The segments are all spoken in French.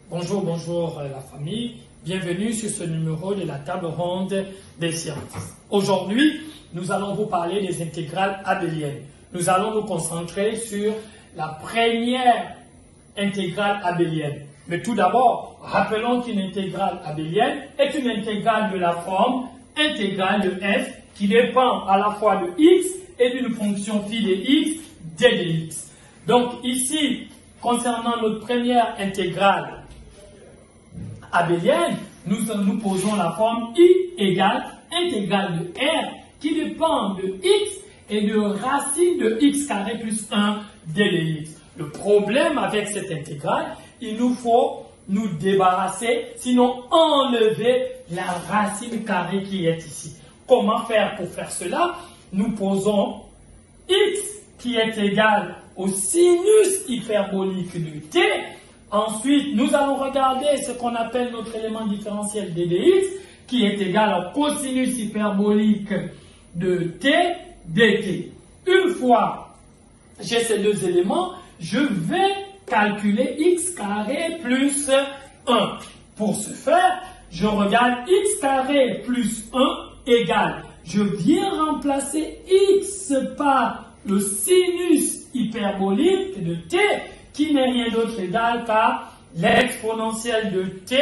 Bonjour, bonjour la famille. Bienvenue sur ce numéro de la table ronde des sciences. Aujourd'hui, nous allons vous parler des intégrales abéliennes. Nous allons nous concentrer sur la première intégrale abélienne. Mais tout d'abord, rappelons qu'une intégrale abélienne est une intégrale de la forme intégrale de f qui dépend à la fois de x et d'une fonction phi de x d de x. Donc ici, concernant notre première intégrale abélienne, nous posons la forme i égale intégrale de r qui dépend de x et de racine de x carré plus 1 d de x. Le problème avec cette intégrale, il nous faut nous débarrasser, sinon enlever la racine carrée qui est ici. Comment faire pour faire cela? Nous posons x qui est égal au sinus hyperbolique de t. Ensuite, nous allons regarder ce qu'on appelle notre élément différentiel d de x, qui est égal au cosinus hyperbolique de t dt. Une fois j'ai ces deux éléments, je vais calculer x carré plus 1. Pour ce faire, je regarde x carré plus 1 égale. Je viens remplacer x par le sinus hyperbolique de t, qui n'est rien d'autre égal qu'à l'exponentielle de t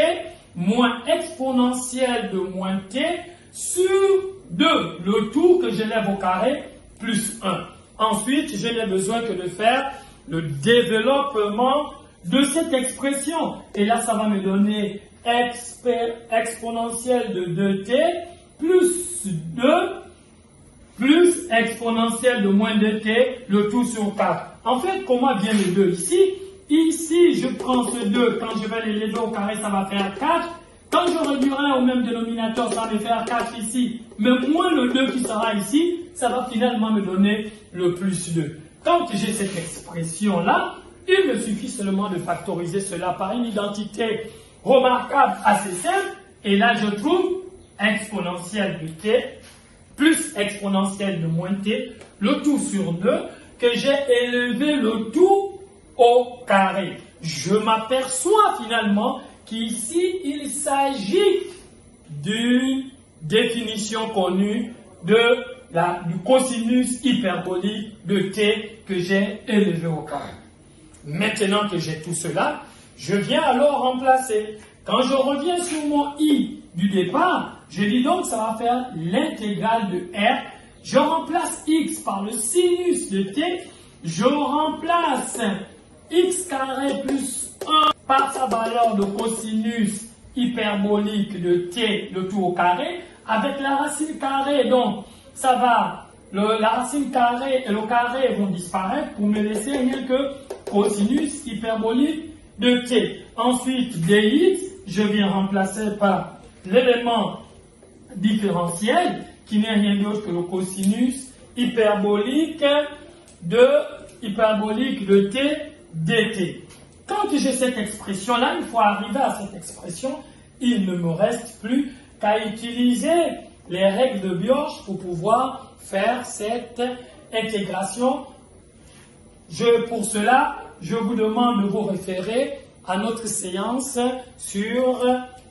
moins exponentielle de moins t sur 2, le tout que j'élève au carré, plus 1. Ensuite, je n'ai besoin que de faire le développement de cette expression. Et là, ça va me donner exponentielle de 2t plus 2 plus exponentielle de moins 2t, le tout sur 4. En fait, comment vient le 2 ici? Ici, je prends ce 2, quand je vais l'élever au carré, ça va faire 4. Quand je réduirai au même dénominateur, ça va me faire 4 ici. Mais moins le 2 qui sera ici, ça va finalement me donner le plus 2. Quand j'ai cette expression-là, il me suffit seulement de factoriser cela par une identité remarquable assez simple. Et là, je trouve exponentielle de t plus exponentielle de moins t, le tout sur 2, que j'ai élevé le tout au carré. Je m'aperçois finalement qu'ici, il s'agit d'une définition connue du cosinus hyperbolique de t que j'ai élevé au carré. Maintenant que j'ai tout cela, je viens alors remplacer. Quand je reviens sur mon i du départ, je dis donc ça va faire l'intégrale de r. Je remplace x par le sinus de t. Je remplace x carré plus 1 par sa valeur de cosinus hyperbolique de t, le tout au carré, avec la racine carrée. Donc, ça va, la racine carrée et le carré vont disparaître pour me laisser rien que cosinus hyperbolique de t. Ensuite, dx, je viens remplacer par l'élément différentiel qui n'est rien d'autre que le cosinus hyperbolique de t dt. Quand j'ai cette expression-là, une fois arrivé à cette expression, il ne me reste plus qu'à utiliser les règles de Bioch pour pouvoir faire cette intégration. Pour cela, je vous demande de vous référer à notre séance sur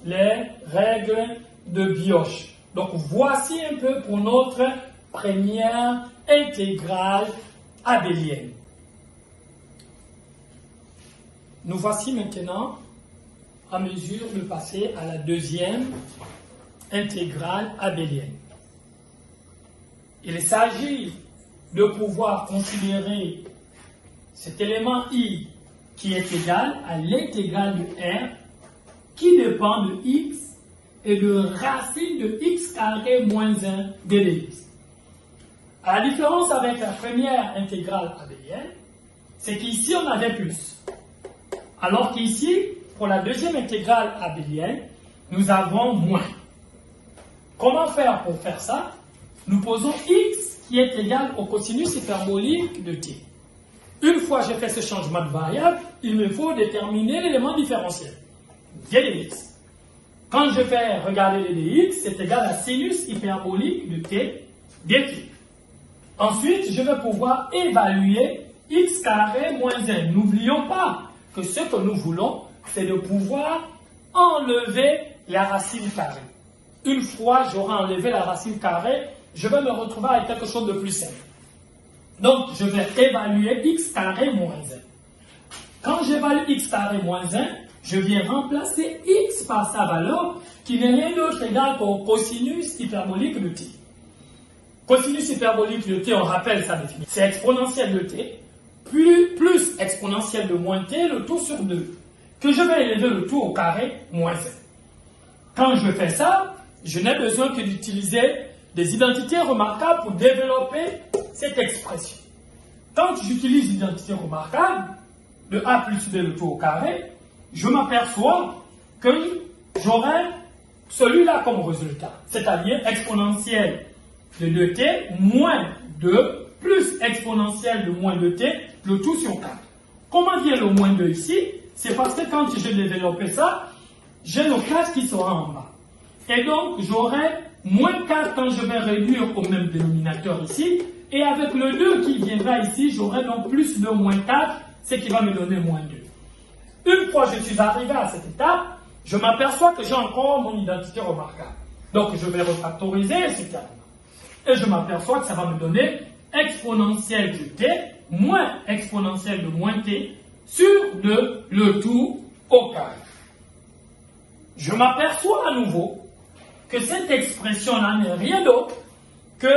les règles de Bioch. Donc, voici un peu pour notre première intégrale abélienne. Nous voici maintenant à mesure de passer à la deuxième intégrale abélienne. Il s'agit de pouvoir considérer cet élément i qui est égal à l'intégrale de r qui dépend de x et de racine de x carré moins 1 d de x. À la différence avec la première intégrale abélienne, c'est qu'ici on avait plus. Alors qu'ici, pour la deuxième intégrale abélienne, nous avons moins. Comment faire pour faire ça? Nous posons x qui est égal au cosinus hyperbolique de t. Une fois que j'ai fait ce changement de variable, il me faut déterminer l'élément différentiel, d de x. Quand je vais regarder d de x, c'est égal à sinus hyperbolique de t dt. Ensuite, je vais pouvoir évaluer x carré moins 1. N'oublions pas que ce que nous voulons, c'est de pouvoir enlever la racine carrée. Une fois j'aurai enlevé la racine carrée, je vais me retrouver avec quelque chose de plus simple. Donc, je vais évaluer x carré moins 1. Quand j'évalue x carré moins 1, je viens remplacer x par sa valeur, qui n'est rien d'autre égal qu'au cosinus hyperbolique de t. Cosinus hyperbolique de t, on rappelle sa définition. C'est exponentielle de t, plus exponentielle de moins t, le tout sur 2. Que je vais élever le tout au carré moins 1. Quand je fais ça, je n'ai besoin que d'utiliser des identités remarquables pour développer cette expression. Quand j'utilise l'identité remarquable, de a plus b le tout au carré, je m'aperçois que j'aurai celui-là comme résultat, c'est-à-dire exponentielle de 2t moins 2 plus exponentielle de moins 2t, le tout sur 4. Comment vient le moins 2 ici? C'est parce que quand j'ai développé ça, j'ai le 4 qui sera en bas. Et donc, j'aurai moins 4 quand je vais réduire au même dénominateur ici. Et avec le 2 qui viendra ici, j'aurai donc plus de moins 4, ce qui va me donner moins 2. Une fois que je suis arrivé à cette étape, je m'aperçois que j'ai encore mon identité remarquable. Donc, je vais refactoriser ce terme. Et je m'aperçois que ça va me donner exponentielle de t moins exponentielle de moins t sur 2, le tout au carré. Je m'aperçois à nouveau que cette expression-là n'est rien d'autre que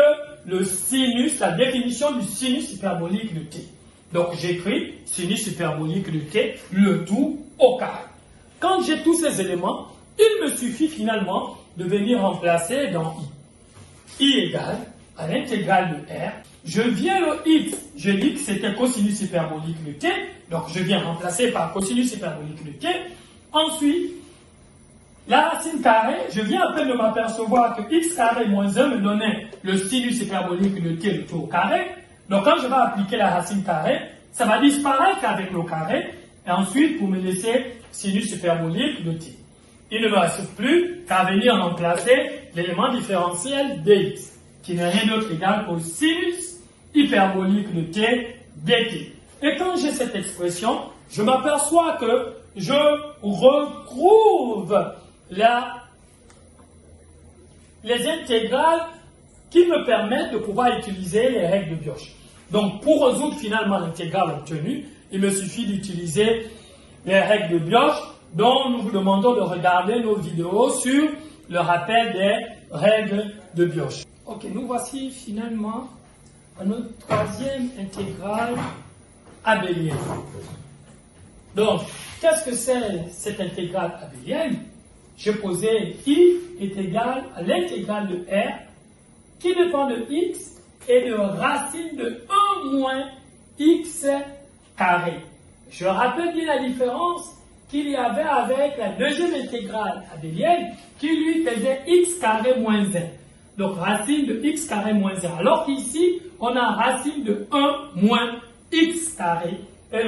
le sinus, la définition du sinus hyperbolique de t. Donc j'écris sinus hyperbolique de t, le tout au carré. Quand j'ai tous ces éléments, il me suffit finalement de venir remplacer dans i. I égale à l'intégrale de r. Je viens le x, je dis que c'était cosinus hyperbolique de t, donc je viens remplacer par cosinus hyperbolique de t. Ensuite, la racine carrée, je viens à peine de m'apercevoir que x carré moins 1 me donnait le sinus hyperbolique de t, le tout au carré. Donc quand je vais appliquer la racine carrée, ça va disparaître avec le carré, et ensuite pour me laisser sinus hyperbolique de t. Il ne me reste plus qu'à venir remplacer l'élément différentiel dx, qui n'est rien d'autre égal qu'au sinus hyperbolique de t dt. Et quand j'ai cette expression, je m'aperçois que je retrouve les intégrales qui me permettent de pouvoir utiliser les règles de Bioch. Donc, pour résoudre finalement l'intégrale obtenue, il me suffit d'utiliser les règles de Bioch, dont nous vous demandons de regarder nos vidéos sur le rappel des règles de Bioch. Ok, nous voici finalement à notre troisième intégrale abélienne. Donc, qu'est-ce que c'est cette intégrale abélienne? J'ai posé i est égal à l'intégrale de r qui dépend de x et de racine de 1 moins x carré. Je rappelle bien la différence qu'il y avait avec la deuxième intégrale abélienne qui lui faisait x carré moins 1. Donc racine de x carré moins 1. Alors qu'ici, on a racine de 1 moins x carré et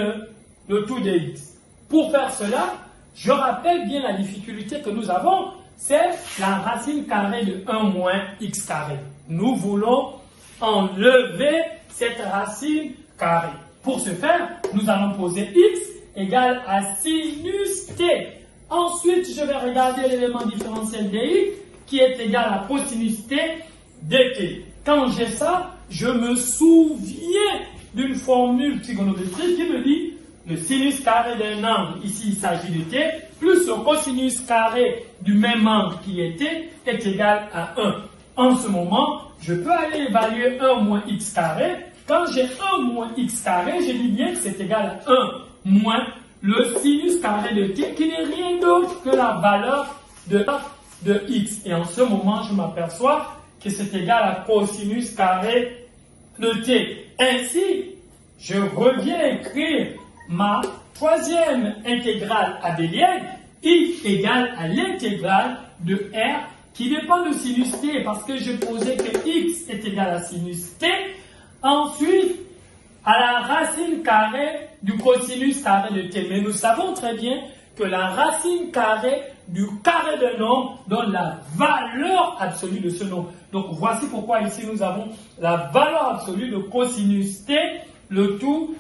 le tout de x. Pour faire cela, je rappelle bien la difficulté que nous avons, c'est la racine carrée de 1 moins x carré. Nous voulons enlever cette racine carrée. Pour ce faire, nous allons poser x égale à sinus t. Ensuite, je vais regarder l'élément différentiel dx qui est égal à cosinus t dt. Quand j'ai ça, je me souviens d'une formule trigonométrique qui me dit le sinus carré d'un angle, ici il s'agit de t, plus le cosinus carré du même angle qui est t, est égal à 1. En ce moment, je peux aller évaluer 1 moins x carré. Quand j'ai 1 moins x carré, je dis bien que c'est égal à 1 moins le sinus carré de t, qui n'est rien d'autre que la valeur de x. Et en ce moment, je m'aperçois que c'est égal à cosinus carré de t. Ainsi, je reviens écrire ma troisième intégrale abélienne, i égale à l'intégrale de r qui dépend de sinus t parce que je posais que x est égal à sinus t. Ensuite, à la racine carrée du cosinus carré de t. Mais nous savons très bien que la racine carrée du carré d'un nombre donne la valeur absolue de ce nombre. Donc voici pourquoi ici nous avons la valeur absolue de cosinus t, le tout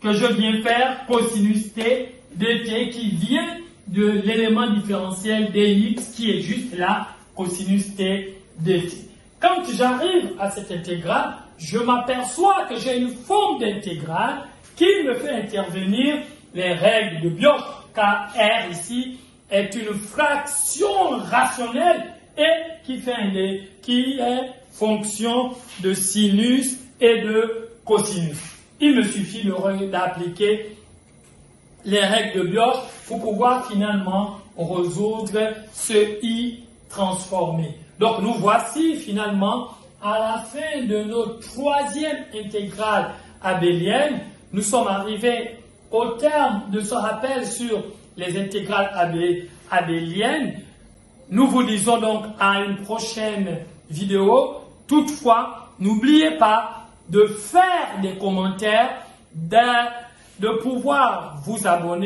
que je viens faire cosinus t dt qui vient de l'élément différentiel dx qui est juste là, cosinus t dt. Quand j'arrive à cette intégrale, je m'aperçois que j'ai une forme d'intégrale qui me fait intervenir les règles de Biot, car R ici est une fraction rationnelle et qui est fonction de sinus et de cosinus. Il me suffit d'appliquer les règles de Biot pour pouvoir finalement résoudre ce I transformé. Donc nous voici finalement à la fin de notre troisième intégrale abélienne. Nous sommes arrivés au terme de ce rappel sur les intégrales abéliennes. Nous vous disons donc à une prochaine vidéo. Toutefois, n'oubliez pas de faire des commentaires, de pouvoir vous abonner.